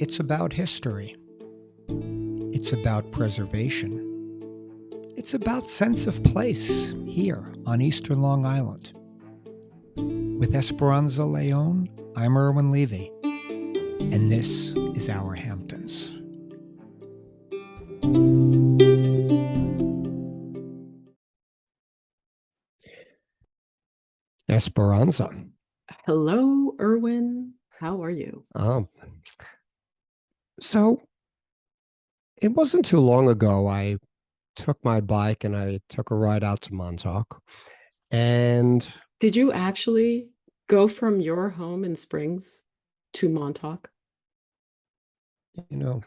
It's about history. It's about preservation. It's about sense of place here on Eastern Long Island. With Esperanza Leon, I'm Irwin Levy, and this is Our Hamptons. Esperanza. Hello, Irwin. How are you? So it wasn't too long ago I took my bike and I took a ride out to Montauk. And did you actually go from your home in Springs to Montauk? You know,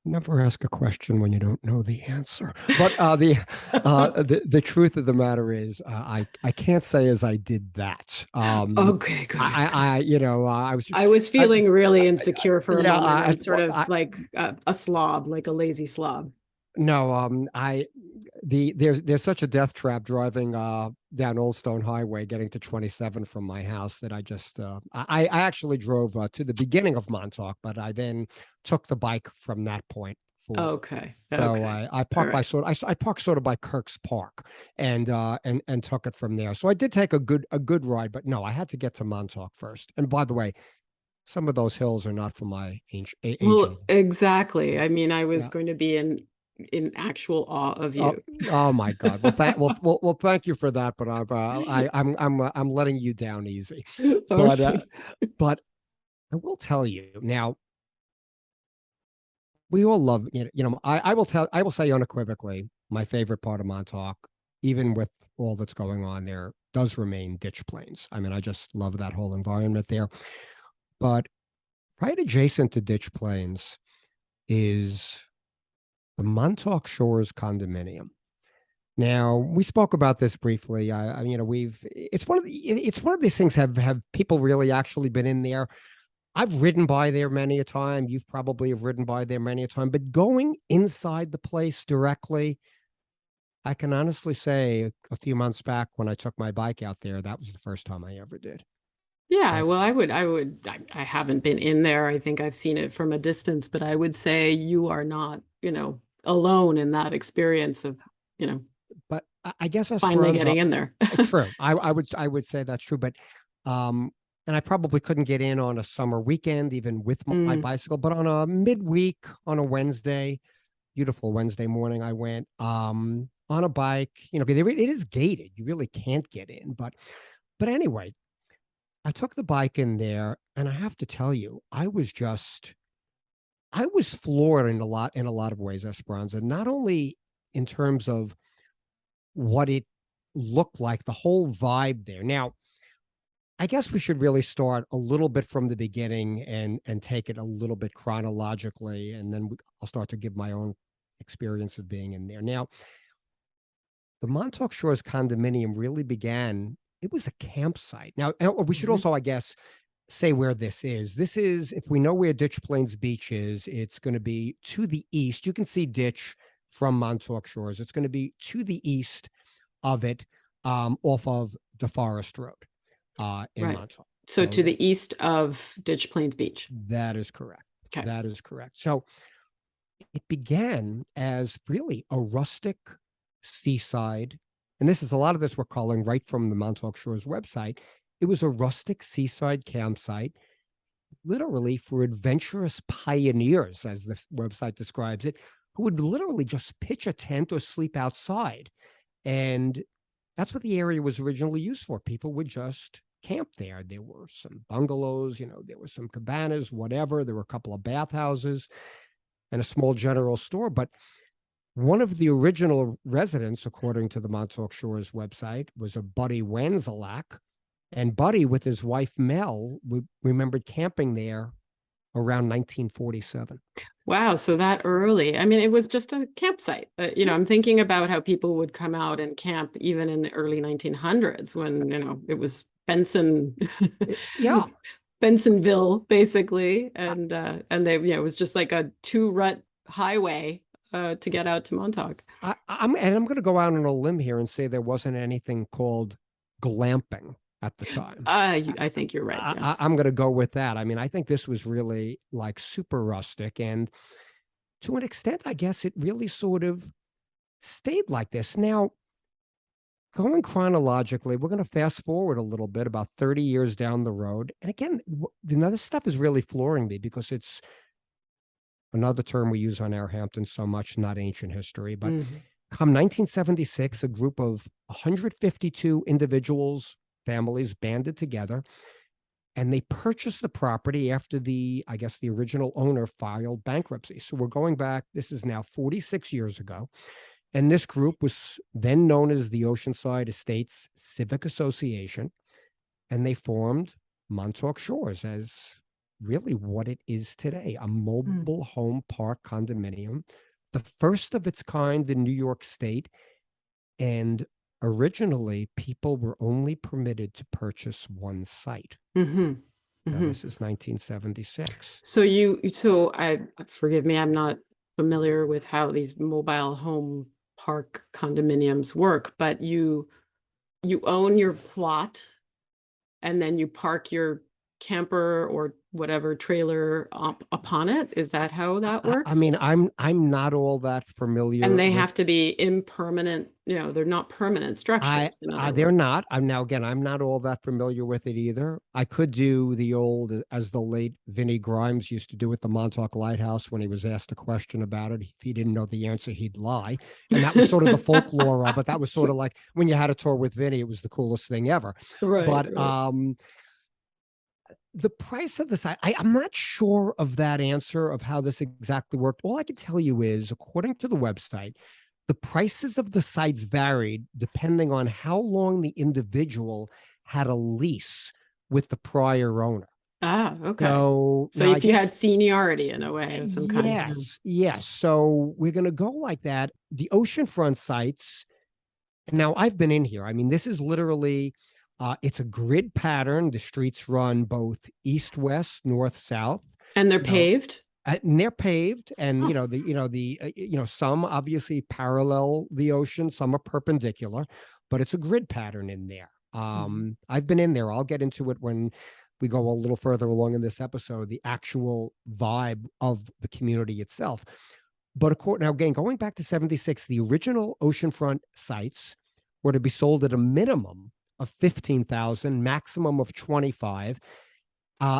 never ask a question when you don't know the answer. But the truth of the matter is, I can't say as I did that. Okay, good. I was feeling really insecure for a moment. I'm sort of like a slob, like a lazy slob. No, there's such a death trap driving down Old Stone Highway, getting to 27 from my house, that I just I actually drove to the beginning of Montauk, but I then took the bike from that point forward. Okay. So I parked by I parked sort of by Kirk's Park and took it from there. So I did take a good ride, but no, I had to get to Montauk first. And by the way, some of those hills are not for my age. Well, exactly. I mean, I was going to be in actual awe of you. Oh my God! Well, thank you for that, but I'm letting you down easy. But I will tell you now. We all love I will say unequivocally, my favorite part of Montauk, even with all that's going on there, does remain ditch plains. I mean, I just love that whole environment there. But right adjacent to ditch plains is the Montauk Shores Condominium. Now, we spoke about this briefly. It's one of these things. Have people really actually been in there? I've ridden by there many a time. You've probably have ridden by there many a time. But going inside the place directly, I can honestly say a few months back when I took my bike out there, that was the first time I ever did. Yeah, well, I haven't been in there. I think I've seen it from a distance, but I would say you are not, alone in that experience of, But I guess finally getting in there. True. I would say that's true. But, and I probably couldn't get in on a summer weekend, even with my bicycle, but on a midweek, on a Wednesday, beautiful Wednesday morning, I went, on a bike, it is gated. You really can't get in, but anyway, I took the bike in there, and I have to tell you, I was floored in a lot of ways, Esperanza, not only in terms of what it looked like, the whole vibe there. Now, I guess we should really start a little bit from the beginning and take it a little bit chronologically, and then I'll start to give my own experience of being in there. Now, the Montauk Shores Condominium really began, it was a campsite. Now, we should also, I guess, say where this is. This is, if we know where Ditch Plains Beach is, it's going to be to the east. You can see Ditch from Montauk Shores. It's going to be to the east of it, off of DeForest Road in Montauk. So to the east of Ditch Plains Beach. That is correct. Okay. That is correct. So it began as really a rustic seaside, and this is a lot of this we're calling right from the Montauk Shores website. It was a rustic seaside campsite, literally for adventurous pioneers, as the website describes it, who would literally just pitch a tent or sleep outside. And that's what the area was originally used for. People would just camp there. There were some bungalows, there were some cabanas, whatever. There were a couple of bathhouses and a small general store. But one of the original residents, according to the Montauk Shores website, was a Buddy Wanzelak. And Buddy, with his wife Mel, remembered camping there around 1947. Wow, so that early. I mean, it was just a campsite. I'm thinking about how people would come out and camp even in the early 1900s when, it was Benson. Yeah. Bensonville, basically. And they, it was just like a 2-rut highway to get out to Montauk. I'm going to go out on a limb here and say there wasn't anything called glamping at the time. I think you're right. Yes. I'm going to go with that. I mean, I think this was really like super rustic. And to an extent, I guess it really sort of stayed like this. Now, going chronologically, we're going to fast forward a little bit, about 30 years down the road. And again, another stuff is really flooring me because it's another term we use on our Hamptons so much, not ancient history. But Mhm. come 1976, a group of 152 individuals, families banded together, and they purchased the property after I guess the original owner filed bankruptcy. So we're going back, this is now 46 years ago. And this group was then known as the Oceanside Estates Civic Association. And they formed Montauk Shores as really what it is today, a Mm. mobile home park condominium, the first of its kind in New York State. And originally, people were only permitted to purchase one site. Mhm. Now, Mhm. this is 1976. So I forgive me, I'm not familiar with how these mobile home park condominiums work, but you own your plot and then you park your camper or whatever trailer up upon it. Is that how that I works? mean, I'm not all that And familiar they with. have to be impermanent, they're not permanent structures, in other They're words. not. I'm now again. I'm not all that familiar with it either. I could do the old, as the late Vinnie Grimes used to do at the Montauk Lighthouse when he was asked a question about it. If he didn't know the answer, he'd lie, and that was sort of the folklore of it. That was sort of like when you had a tour with Vinnie, it was the coolest thing ever. Right, But right. the price of the site, I'm not sure of that answer of how this exactly worked. All I can tell you is, according to the website, the prices of the sites varied depending on how long the individual had a lease with the prior owner. Ah, okay. So So now I if you had guess, seniority in a way of some kind. Yeah. yes, yes. So we're going to go like that. The oceanfront sites, now I've been in here. I mean, this is literally, it's a grid pattern. The streets run both east, west, north, south. And they're You know, paved? and they're paved, and Huh. some obviously parallel the ocean, some are perpendicular, but it's a grid pattern in there. Mhm. I've been in there. I'll get into it when we go a little further along in this episode, the actual vibe of the community itself. But now again, going back to 76, the original oceanfront sites were to be sold at a minimum of 15,000, maximum of 25.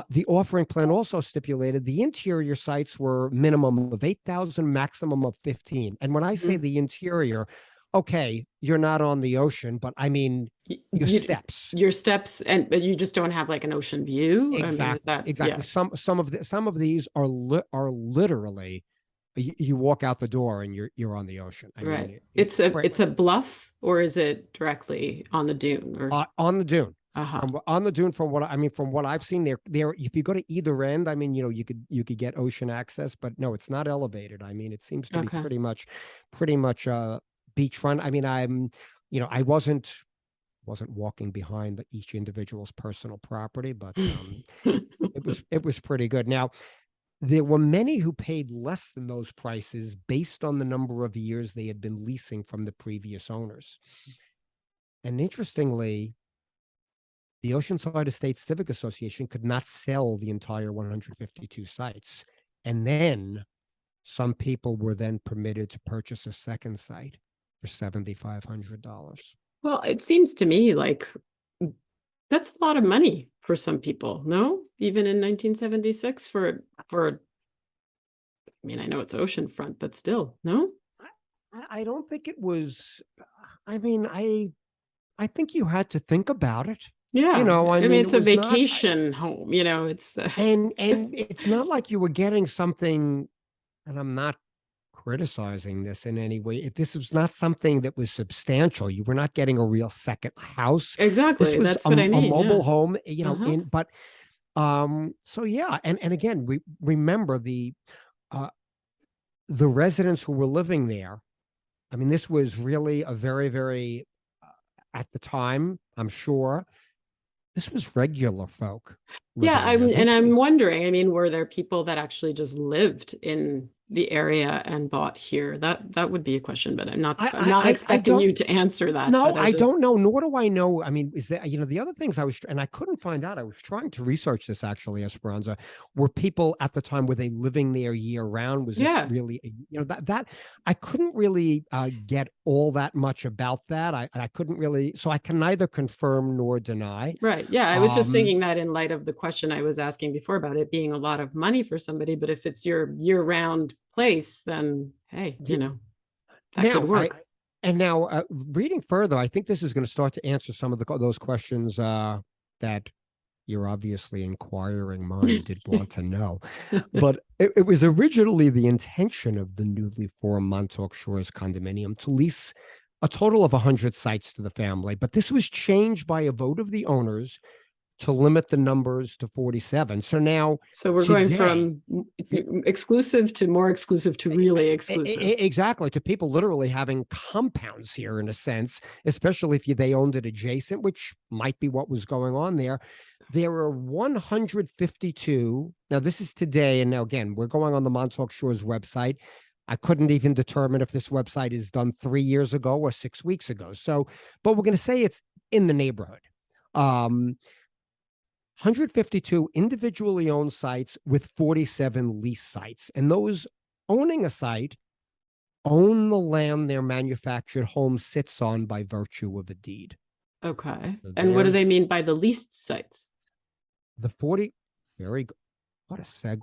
The offering plan also stipulated the interior sites were minimum of 8,000, maximum of 15. And when I say Mhm. the interior, okay, you're not on the ocean, but I mean your You, steps. your steps, but you just don't have like an ocean view. I mean, is Exactly, that, exactly. yeah, Some of these are literally, you walk out the door and you're on the ocean. I mean, right. it's great. It's a bluff, or is it directly on the dune, or On the dune. uh-huh. On the dune, from what I mean, from what I've seen, there. If you go to either end, I mean, you could get ocean access, but no, it's not elevated. I mean, it seems to be Okay. pretty much beachfront. I mean, I wasn't walking behind each individual's personal property, but it was pretty good. Now, there were many who paid less than those prices based on the number of years they had been leasing from the previous owners. And interestingly, the Oceanside Estates Civic Association could not sell the entire 152 sites. And then some people were then permitted to purchase a second site for $7,500. Well, it seems to me like that's a lot of money for some people, no? Even in 1976 I mean, I know it's oceanfront, but still, no? I don't think it was. I mean, I think you had to think about it. Yeah. I I mean, mean, it it's a was not, vacation home, it's and it's not like you were getting something. And I'm not criticizing this in any way. If this was not something that was substantial, you were not getting a real second house. This exactly. was That's what I a mean. Yeah. mobile home, Uh-huh. but so yeah, and again, we remember uh the residents who were living there. I mean, this was really a very, very at the time, I'm sure, this was regular folk. Yeah, living there. and This I'm was wondering, I mean, were there people that actually just lived in the area and bought here? That would be a question, but I'm not I expecting don't you to answer that, No, but I I just don't know, nor do I know. I mean, is that, the other things and I couldn't find out. I was trying to research this actually, Esperanza. Were people at the time, were they living there year round? Was this yeah. really, that I couldn't really get all that much about that. I couldn't really, so I can neither confirm nor deny. Right. Yeah. I was just Um, thinking that in light of the question I was asking before about it being a lot of money for somebody, but if it's your year-round place, then hey, that could Now, work. reading further, I think this is going to start to answer some of those questions that your obviously inquiring mind did want to know. But it was originally the intention of the newly formed Montauk Shores Condominium to lease a total of 100 sites to the family. But this was changed by a vote of the owners to limit the numbers to 47. So now, So we're going today, from exclusive to more exclusive to really exclusive. exactly, to people literally having compounds here in a sense, especially if they owned it adjacent, which might be what was going on there. There are 152. Now, this is today. And now, again, we're going on the Montauk Shores website. I couldn't even determine if this website is done 3 years ago or 6 weeks ago. So, but we're going to say it's in the neighborhood. 152 individually owned sites with 47 lease sites. And those owning a site own the land their manufactured home sits on by virtue of a deed. Okay. So And what do there's they mean by the leased sites? the 40. Very good. What a segue.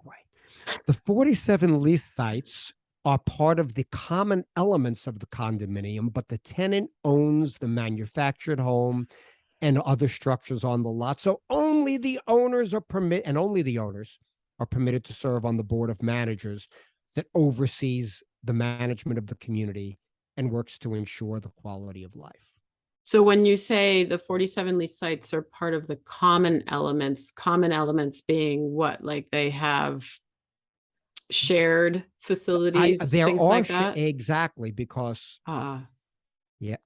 The 47 lease sites are part of the common elements of the condominium, but the tenant owns the manufactured home and other structures on the lot. So only the owners are permitted to serve on the board of managers that oversees the management of the community and works to ensure the quality of life. So when you say the 47 lease sites are part of the common elements being what? Like they have shared facilities, There things are like that? exactly, because Ah. yeah,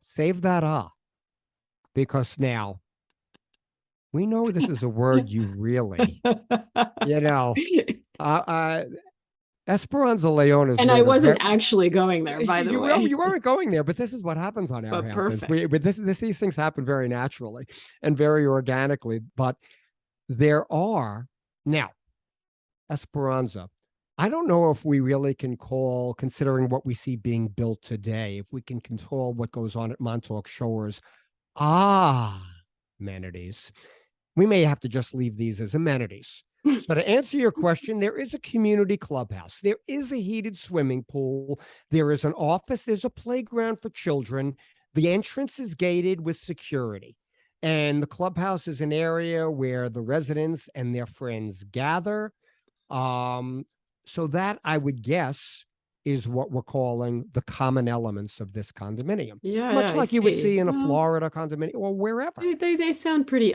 save that because now we know this is a word you really, you know, uh, uh, Esperanza Leon is And I word of wasn't actually going there, by the way. you weren't going there, but this is what happens on our But Hamptons. perfect. But these things happen very naturally and very organically. But there are now Esperanza. I don't know if we really can call, considering what we see being built today, if we can control what goes on at Montauk Shores. Amenities. We may have to just leave these as amenities. So to answer your question, there is a community clubhouse. There is a heated swimming pool. There is an office. There's a playground for children. The entrance is gated with security. And the clubhouse is an area where the residents and their friends gather. Um, so that, I would guess, is what we're calling the common elements of this condominium, Yeah, yeah, much I like you would see. see in a Well, Florida condominium or wherever. they sound pretty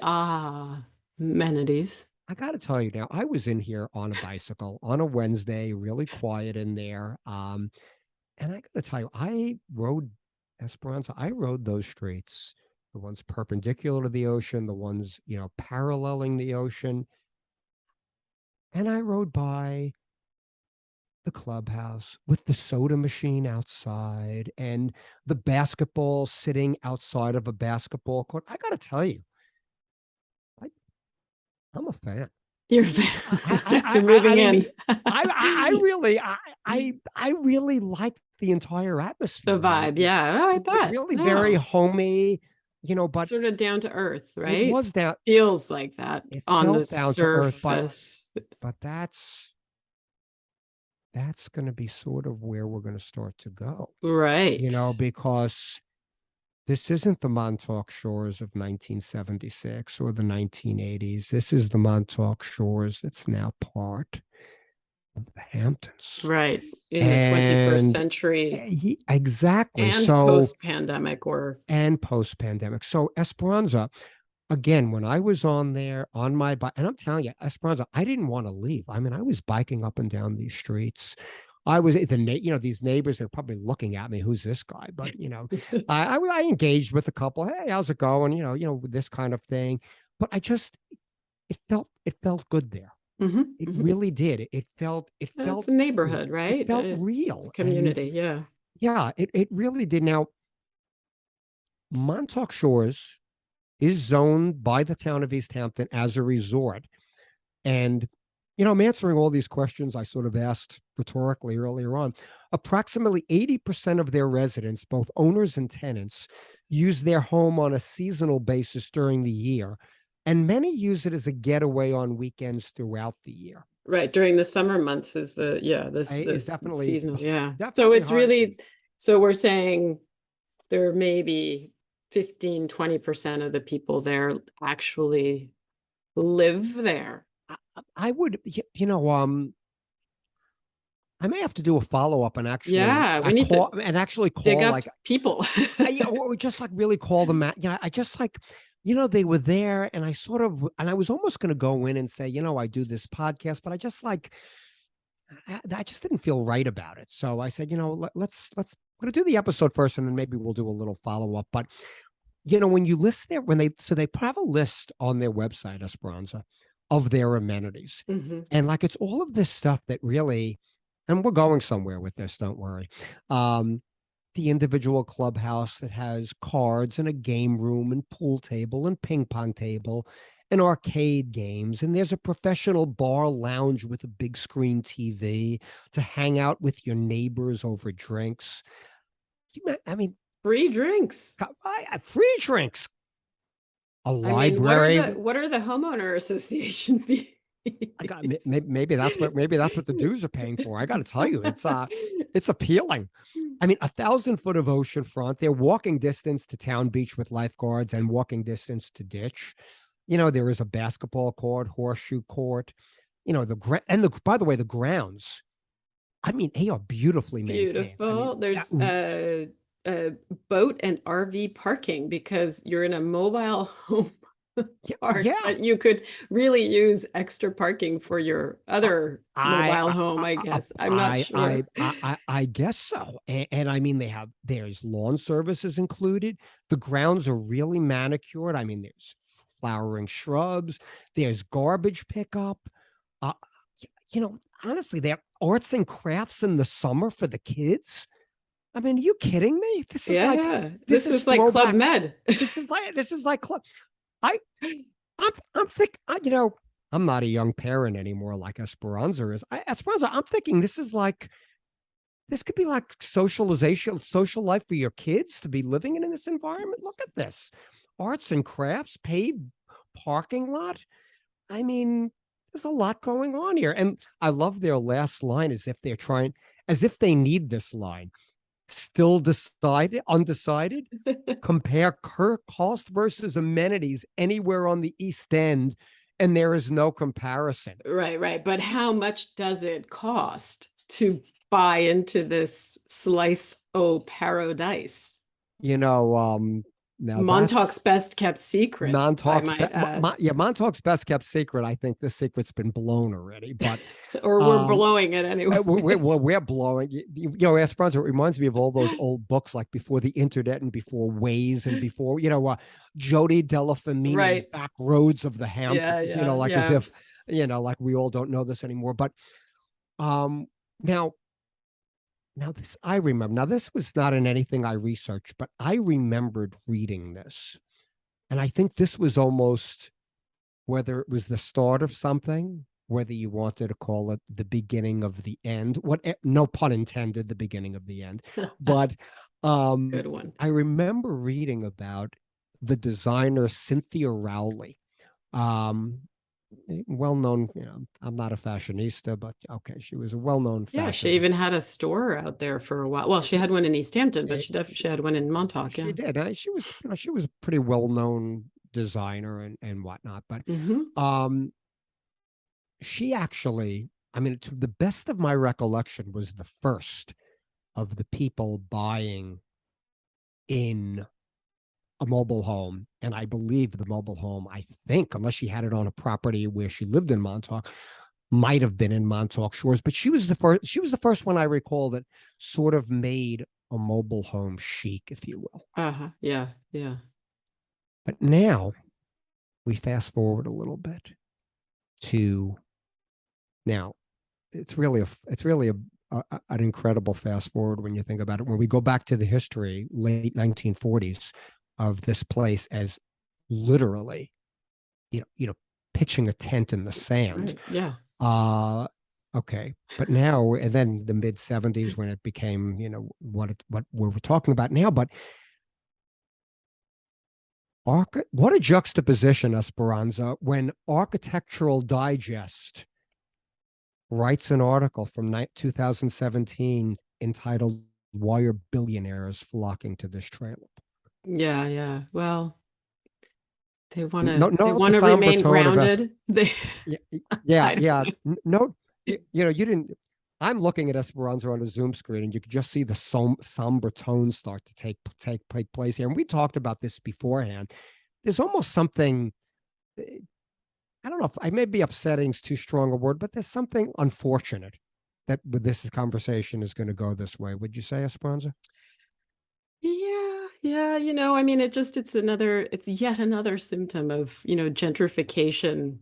amenities. I got to tell you now, I was in here on a bicycle on a Wednesday, really quiet in there. And I got to tell you, I rode Esperanza. I rode those streets, the ones perpendicular to the ocean, the ones, paralleling the ocean. And I rode by the clubhouse with the soda machine outside and the basketball sitting outside of a basketball court. I got to tell you, I, I'm a fan. You're you're moving I mean, in. I really like the entire The atmosphere here. vibe. Yeah, I It was bet. really very No. homey, but Sort of down to earth, it right? was down. Feels like that It on the felt down to earth, surface. but that's going to be sort of where we're going to start to go, Right. because this isn't the Montauk Shores of 1976 or the 1980s. This is the Montauk Shores that's now part of the Hamptons. Right. In the 21st And century exactly. and So, post-pandemic or and post pandemic. So, Esperanza, again, when I was on there on my bike, and I'm telling you, Esperanza, I didn't want to leave. I mean, I was biking up and down these streets. I was these neighbors, they're probably looking at me, who's this guy? But I engaged with a couple. Hey, how's it going? This kind of thing. But I just it felt good there. Mhm, It mhm. really did. It's a neighborhood, It right? felt A real. And community, yeah. yeah, it really did. Now, Montauk Shores is zoned by the town of East Hampton as a resort. And, I'm answering all these questions I sort of asked rhetorically earlier on. Approximately 80% of their residents, both owners and tenants, use their home on a seasonal basis during the year. And many use it as a getaway on weekends throughout the year. Right, during the summer months is Is this definitely seasonal, yeah. So definitely it's hard. really, so we're saying there may be 15-20% of the people there actually live there. I would, I may have to do a follow up and actually Yeah, I we need to call and actually dig call up like people. or just like really call them out. I just like, they were there and and I was almost going to go in and say, I do this podcast, but I just like, I just didn't feel right about it. So I said, let's, we're going to do the episode first and then maybe we'll do a little follow up. But, when you list there, so they have a list on their website, Esperanza, of their amenities. Mhm. And like, it's all of this stuff that really, and we're going somewhere with this, don't worry. The individual clubhouse that has cards and a game room and pool table and ping pong table and arcade games. And there's a professional bar lounge with a big screen TV to hang out with your neighbors over drinks. I mean, Free drinks. free drinks, a I mean, what are library. the homeowner association fees? I got maybe that's what the dues are paying for. I got to tell you, it's appealing. I mean, 1,000 foot of ocean front. They're walking distance to town beach with lifeguards and walking distance to ditch. There is a basketball court, horseshoe court. By the way, the grounds. I mean, they are beautifully maintained. I mean, Beautiful. There's a boat and RV parking because you're in a mobile home park, yeah. but you could really use extra parking for your other I mobile I home, I guess. I'm not sure. I guess so. And I mean, there's lawn services included. The grounds are really manicured. I mean, there's flowering shrubs. There's garbage pickup. Uh, honestly, they have arts and crafts in the summer for the kids. I mean, are you kidding me? Yeah, yeah. This This is is like Club throwback. Med. This is like club. I I'm thinking, I'm not a young parent anymore like Esperanza is. Esperanza, I'm thinking this could be like socialization, social life for your kids to be living in this environment. Look at this. Arts and crafts, paid parking lot. I mean, there's a lot going on here. And I love their last line as if they need this line. Still undecided? Compare cost versus amenities anywhere on the East End, and there is no comparison. Right, right. But how much does it cost to buy into this slice o paradise? You know, now Montauk's that's best kept secret, I Montauk's might add. yeah, Montauk's best kept secret. I think this secret's been blown already, but Or we're um blowing it anyway. we're blowing. Esperanza, it reminds me of all those old books like before the internet and before Waze and before Jody Delafemina's Right. Back Roads of the Yeah, Hamptons. yeah, Like as yeah. if like we all don't know this anymore. But um now this I remember. Now this was not in anything I researched, but I remembered reading this, and I think this was almost whether it was the start of something, whether you wanted to call it the beginning of the end, no pun intended, the beginning of the end. But Good one. I remember reading about the designer Cynthia Rowley. Um, well known, I'm not a fashionista, but okay, she was a well known Yeah, she fashion. even had a store out there for a while. Well, she had one in East Hampton, but Eh, she definitely had one in Montauk. She Yeah. did. She was a pretty well known designer and whatnot. But Hmm. um, she actually, I mean, to the best of my recollection, was the first of the people buying in a mobile home. And I believe the mobile home, I think, unless she had it on a property where she lived in Montauk, might have been in Montauk Shores. But she was the first. She was the first one I recall that sort of made a mobile home chic, if you will. Uh-huh. Yeah, yeah. But now we fast forward a little bit. to now. It's really an incredible fast forward when you think about it. When we go back to the history, late 1940s, of this place as literally, pitching a tent in the sand. Right. Yeah. Okay, but now, and then the mid 70s when it became, what we're talking about now. But what a juxtaposition, Esperanza, when Architectural Digest writes an article from 2017 entitled "Why Are Billionaires Flocking to This Trailer?" Yeah. Yeah. Well, No, they not the want to somber remain tone of us. grounded. They Yeah, yeah, I yeah. don't No, you didn't. I'm looking at Esperanza on a Zoom screen, and you could just see the somber tones start to take place here. And we talked about this beforehand. There's almost something. I don't know if I may be upsetting is too strong a word, but there's something unfortunate that with this conversation is going to go this way. Would you say, Esperanza? Yeah, yeah, I mean, it's yet another symptom of, gentrification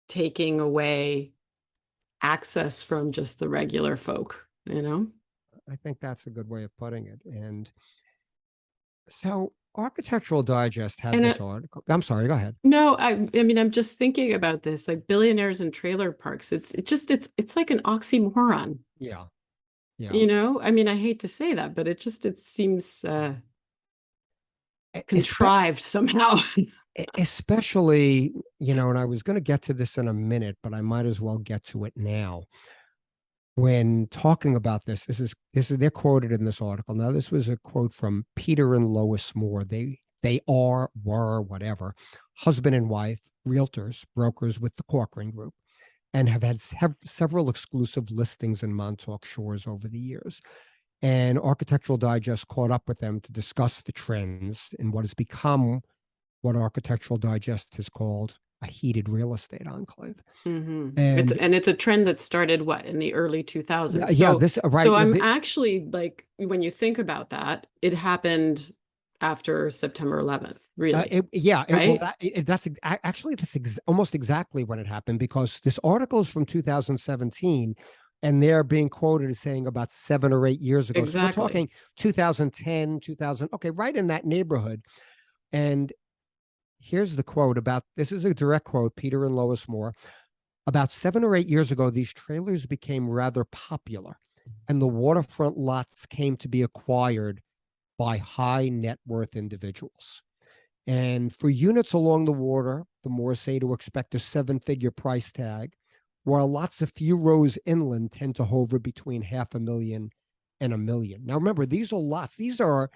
taking away access from just the regular folk. I think that's a good way of putting it. And so, Architectural Digest had And this article. I'm sorry. Go ahead. no, I mean, I'm just thinking about this, like billionaires and trailer parks. It's like an oxymoron, Yeah, yeah. I mean, I hate to say that, but it seems Espe- contrived somehow. especially, and I was going to get to this in a minute, but I might as well get to it now. When talking about this is they're quoted in this article. Now, this was a quote from Peter and Lois Moore. Were, whatever, husband and wife, realtors, brokers with the Corcoran Group, and have had several exclusive listings in Montauk Shores over the years. And Architectural Digest caught up with them to discuss the trends in what has become what Architectural Digest has called a heated real estate enclave. And It's a trend that started what in the early 2000s. yeah, So this right. so I'm actually like when you think about that, it happened after September 11th, really, right? Actually almost exactly when it happened, because this article is from 2017 and they're being quoted as saying about 7 or 8 years ago. So we're Exactly. talking 2010, 2000, okay, right in that neighborhood. And here's the quote about this is a direct quote, Peter and Lois Moore. About 7 or 8 years ago, these trailers became rather popular, and the waterfront lots came to be acquired by high net worth individuals. And for units along the water, the Moores say to expect a 7-figure price tag, while lots a few rows inland tend to hover between $500,000 and $1 million. Now, remember, these are lots. These are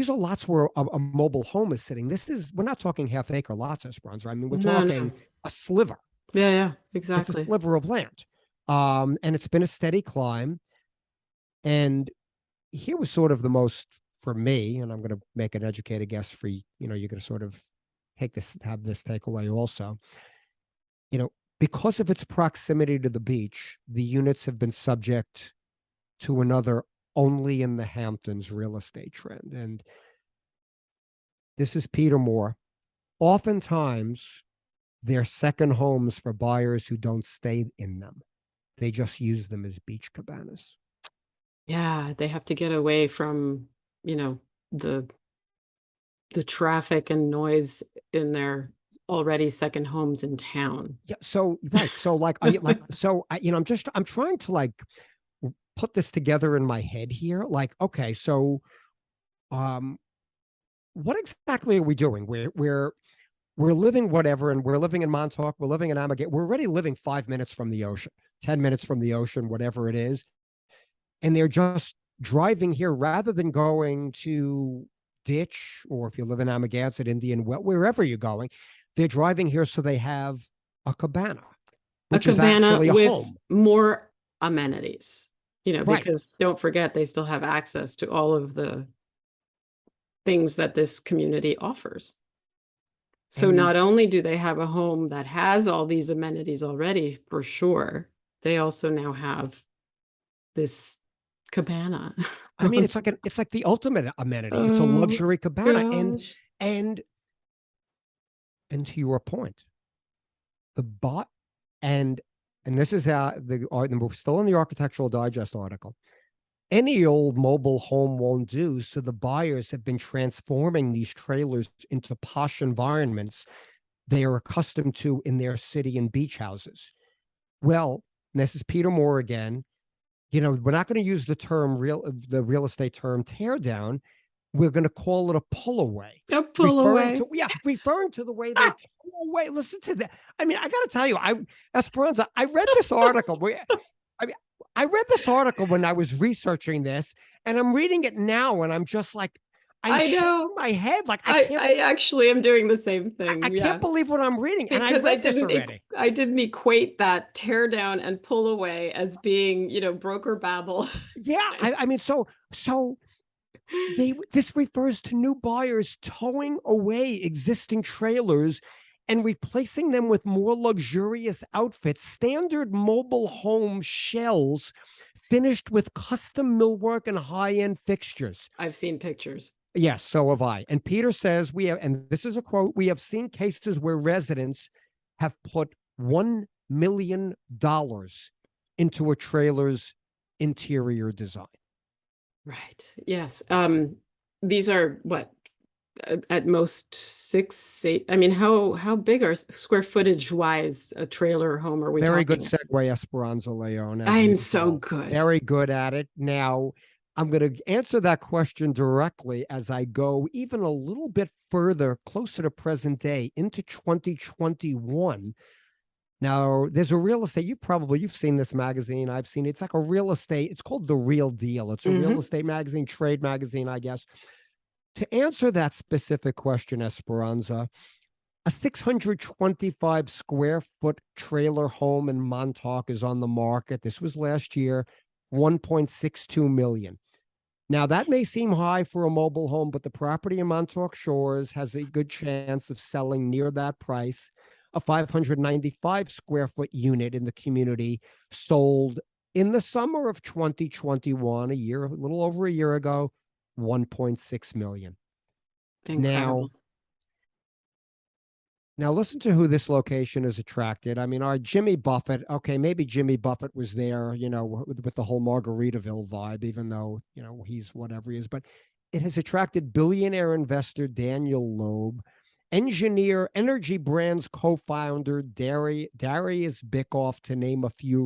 lots where a mobile home is sitting. We're not talking half-acre lots, Esperanza. I mean, we're No, no. talking a sliver. Yeah, It's a exactly. sliver of land. And it's been a steady climb. And here was sort of the most, for me, and I'm going to make an educated guess for you, you're going to sort of have this takeaway also. Because of its proximity to the beach, the units have been subject to another only in the Hamptons real estate trend. And this is Peter Moore. Oftentimes, they're second homes for buyers who don't stay in them. They just use them as beach cabanas. Yeah, they have to get away from, the traffic and noise in their already second homes in town. Yeah. So right. So I'm trying to put this together in my head here. Like, okay, so um, what exactly are we doing? We're living whatever, and we're living in Montauk. We're living in Amagato. We're already living 5 minutes from the ocean, 10 minutes from the ocean, whatever it is, and they're just driving here rather than going to Ditch, or if you live in Amagansett, Indian Well, wherever you're going, they're driving here so they have a cabana, A which is cabana actually a with home. more amenities, Right. because don't forget they still have access to all of the things that this community offers. So And not only do they have a home that has all these amenities already, for sure, they also now have this cabana. I mean, it's like the ultimate amenity. It's a Oh luxury cabana. gosh. And and to your point, the bot And this is how we're still in the Architectural Digest article. Any old mobile home won't do, so the buyers have been transforming these trailers into posh environments they are accustomed to in their city and beach houses. Well, this is Peter Moore again. You know, we're not going to use the real estate term tear down. We're going to call it a pull away. A pull away. Referring to the way they pull away. Listen to that. I mean, I got to tell you, Esperanza, I read this article. I read this article when I was researching this, and I'm reading it now, and I'm just like, I know. my head. Like I actually am doing the same thing. I can't believe what I'm reading. Because and I read this already. I didn't equate that tear down and pull away as being, broker babble. Yeah. I mean, so this refers to new buyers towing away existing trailers and replacing them with more luxurious outfits, standard mobile home shells finished with custom millwork and high-end fixtures. I've seen pictures. Yes, so have I. And Peter says and this is a quote, we have seen cases where residents have put $1 million into a trailer's interior design. Right. Yes. These are what, at most 6, 8. I mean, how big are square footage wise a trailer home are we Very talking? good segue, Esperanza Leone. I'm so good. Very good at it. Now, I'm going to answer that question directly as I go even a little bit further, closer to present day, into 2021. Now, there's a real estate, you've seen this magazine. I've seen it. It's like a real estate. It's called The Real Deal. It's a real estate magazine, trade magazine, I guess. To answer that specific question, Esperanza, a 625 square foot trailer home in Montauk is on the market. This was last year, 1.62 million. Now, that may seem high for a mobile home, but the property in Montauk Shores has a good chance of selling near that price. A 595 square foot unit in the community sold in the summer of 2021, a little over a year ago, 1.6 million. Incredible. Now listen to who this location has attracted. I mean, our Jimmy Buffett, okay, maybe Jimmy Buffett was there, with the whole Margaritaville vibe, even though, he's whatever he is, but it has attracted billionaire investor Daniel Loeb, engineer, Energy Brands co-founder Darius Bickoff, to name a few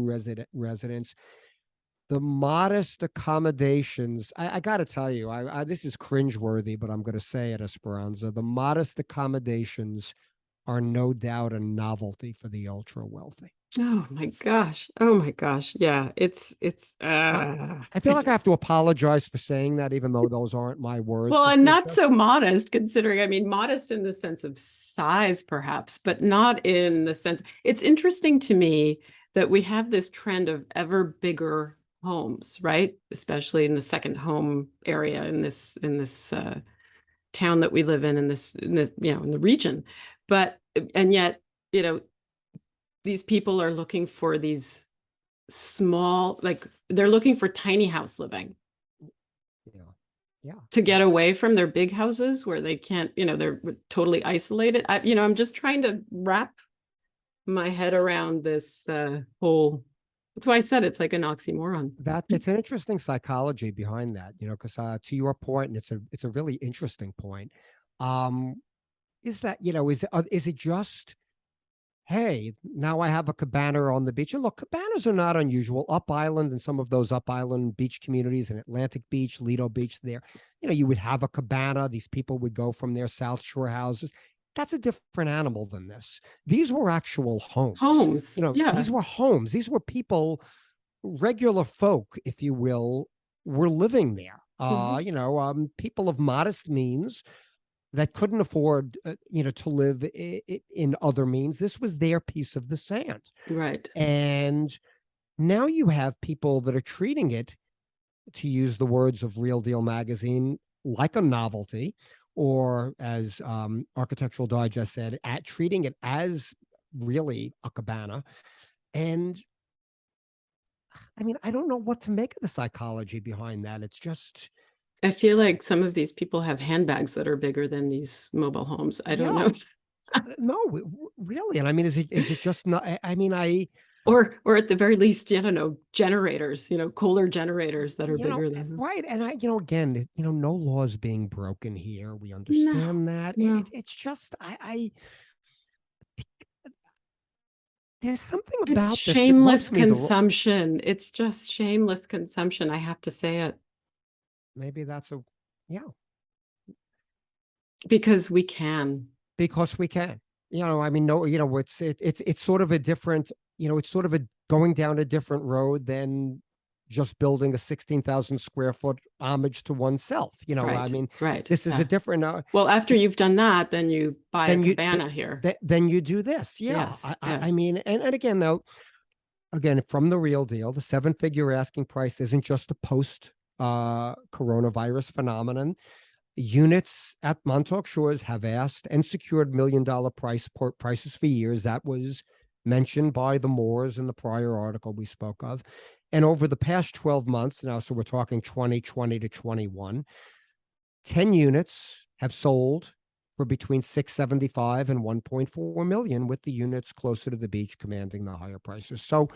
residents. The modest accommodations, I got to tell you, this is cringeworthy, but I'm going to say it, Esperanza. The modest accommodations are no doubt a novelty for the ultra wealthy. Oh my gosh. Oh my gosh. Yeah. It's I feel like I have to apologize for saying that, even though those aren't my words. Well, and not so modest considering, I mean, modest in the sense of size, perhaps, but not in the sense. It's interesting to me that we have this trend of ever bigger homes, right? Especially in the second home area in this town that we live in the region. But, and yet, these people are looking for these small, like they're looking for tiny house living. Yeah. To get away from their big houses where they can't, they're totally isolated. I'm just trying to wrap my head around this whole. That's why I said it's like an oxymoron. It's an interesting psychology behind that, because to your point, and it's a really interesting point. Is that, is it just, hey, now I have a cabana on the beach? And look, cabanas are not unusual. Up Island and some of those Up Island beach communities in Atlantic Beach, Lido Beach there, you would have a cabana. These people would go from their South Shore houses. That's a different animal than this. These were actual homes. Yeah. These were homes. These were people, regular folk, if you will, were living there. People of modest means that couldn't afford, to live in other means. This was their piece of the sand. Right. And now you have people that are treating it, to use the words of Real Deal magazine, like a novelty, or as Architectural Digest said, treating it as really a cabana. And I mean, I don't know what to make of the psychology behind that. It's just, I feel like some of these people have handbags that are bigger than these mobile homes. I don't know. No, really. And I mean, is it just not? I mean, Or at the very least, I don't know, generators, cooler generators that are bigger than. right. And again, no laws being broken here. We No, understand that. no. It's just, there's something It's about this that shameless rubs me consumption. It's just shameless consumption. I have to say it maybe that's yeah, because we can. because we can. I mean, no, it's sort of a different, it's sort of a going down a different road than just building a 16,000 square foot homage to oneself. I Right, mean, right. this is Yeah. a different, Well, after you've done that, then you buy a then you, cabana here. then you do this. Yeah. Yes. Yeah. I mean, and again, though, again, from the real deal, the 7-figure asking price isn't just a post coronavirus phenomenon. Units at Montauk Shores have asked and secured $1 million prices for years. That was mentioned by the Moores in the prior article we spoke of. And over the past 12 months now, so we're talking 2020 to 21, 10 units have sold for between 675 and 1.4 million, with the units closer to the beach commanding the higher prices. So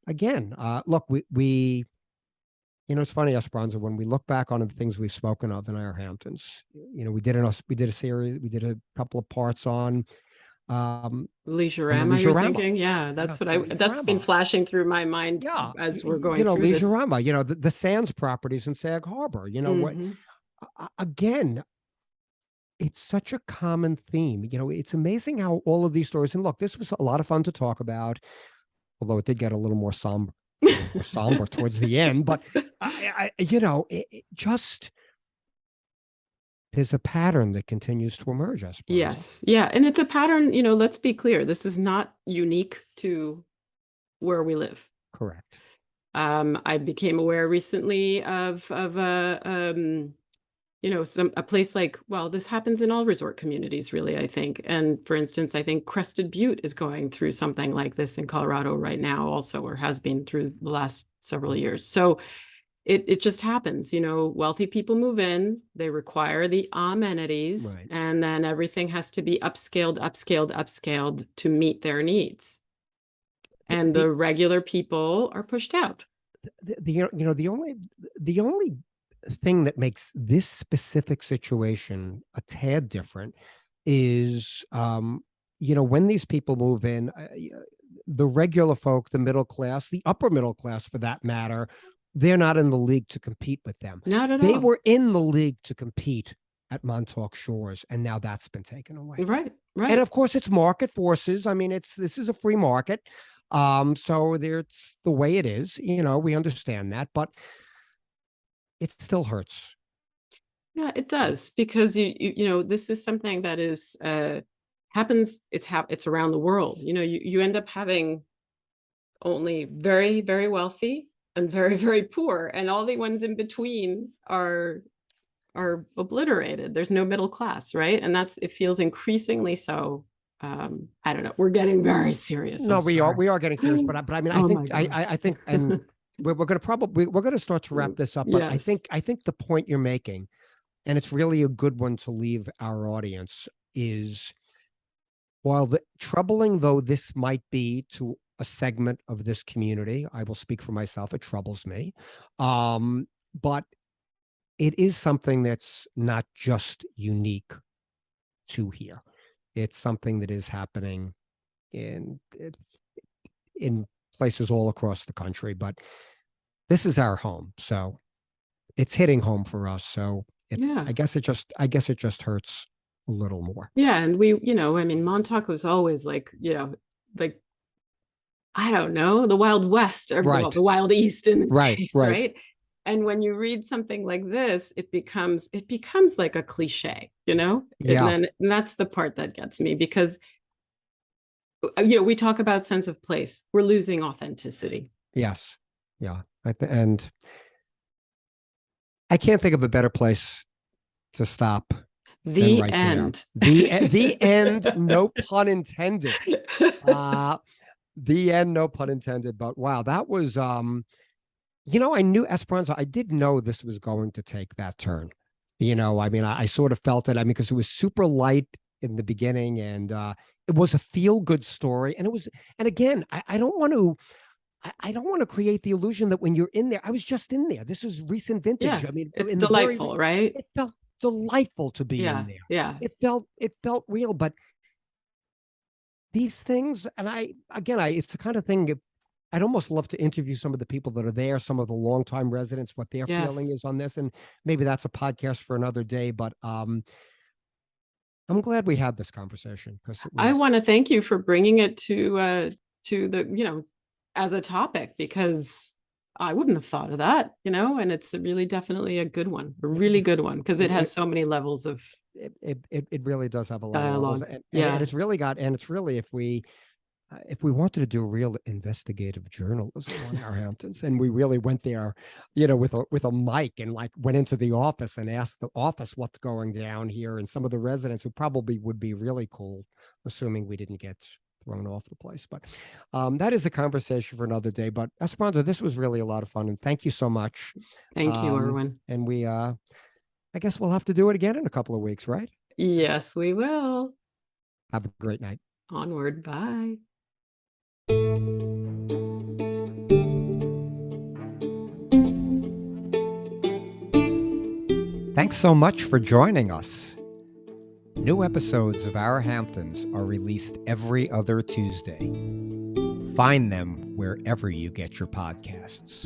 again, look, we it's funny, Esperanza, when we look back on the things we've spoken of in our Hamptons, we did a series, we did a couple of parts on the Leisurama, you're Leisurama. thinking? Yeah, Yeah, the that's been Leisurama. flashing through my mind Yeah, as we're going through this. Leisurama, the Sands properties in Sag Harbor, what, Hmm. again, it's such a common theme. It's amazing how all of these stories, and look, this was a lot of fun to talk about, although it did get a little more somber towards the end. But it just there's a pattern that continues to emerge, Esperanza. Yes. Yeah. And it's a pattern, let's be clear. This is not unique to where we live. Correct. I became aware recently of a a place like, well, this happens in all resort communities, really, I think. And for instance, I think Crested Butte is going through something like this in Colorado right now, also, or has been through the last several years. So it just happens, wealthy people move in, they require the amenities, Right. and then everything has to be upscaled, upscaled, upscaled to meet their needs. And The the regular people are pushed out. the only thing that makes this specific situation a tad different is when these people move in, the regular folk, the middle class, the upper middle class for that matter, they're not in the league to compete with them. Not at They all. were in the league to compete at Montauk Shores, and now that's been taken away. Right, And right. of course, it's market forces. I mean, this is a free market. So it's the way it is. We understand that, but it still hurts. Yeah, it does, because this is something that is happens. It's around the world. You end up having only very, very wealthy and very, very poor, and all the ones in between are obliterated. There's no middle class, right? And it feels increasingly so. I don't know. We're getting very serious. No, I'm sorry. we are getting serious, but I mean, Oh my God. I think, and we're going to start to wrap this up. But Yes. I think the point you're making, and it's really a good one to leave our audience, is while troubling though this might be to a segment of this community, I will speak for myself. It troubles me, but it is something that's not just unique to here. It's something that is happening in places all across the country. But this is our home, so it's hitting home for us. So Yeah. I guess it just hurts a little more. Yeah. And I mean, Montauk was always like, like, I don't know, the Wild West, or well, Right. the Wild East in this Right. case, Right. right? And when you read something like this, it becomes like a cliche, and Yeah. then and that's the part that gets me, because we talk about sense of place. We're losing authenticity. Yes. Yeah. And I can't think of a better place to stop than The right end. there. The end, no pun intended. The end, no pun intended. But wow, that was, I knew, Esperanza, I did know this was going to take that turn. I mean, I sort of felt it. I mean, because it was super light in the beginning, and it was a feel good story. And it was, and again, I don't want to. I don't want to create the illusion that when you're in there, I was just in there. This is recent vintage. Yeah, I mean, it's in the very delightful, recent, right? it felt delightful to be in Yeah, there. yeah, It felt real. But these things, and it's the kind of thing. I'd almost love to interview some of the people that are there, some of the longtime residents, what their feeling yes. is on this, and maybe that's a podcast for another day. But I'm glad we had this conversation because it I was. want to thank you for bringing it to the, as a topic, because I wouldn't have thought of that, and it's really definitely a good one, a It was really a. good one, because It, it has it, so many levels of it really does have a lot of levels, dialogue. and Yeah. it's really got, and it's really, if we wanted to do real investigative journalism on our Hamptons, and we really went there, with a mic, and like went into the office and asked the office what's going down here, and some of the residents who probably would be really cool, assuming we didn't get thrown off the place. But that is a conversation for another day. But Esperanza, this was really a lot of fun, and thank you so much. Thank you, Irwin. And I guess we'll have to do it again in a couple of weeks, right? Yes, we will. Have a great night. Onward. Bye. Thanks so much for joining us. New episodes of Our Hamptons are released every other Tuesday. Find them wherever you get your podcasts.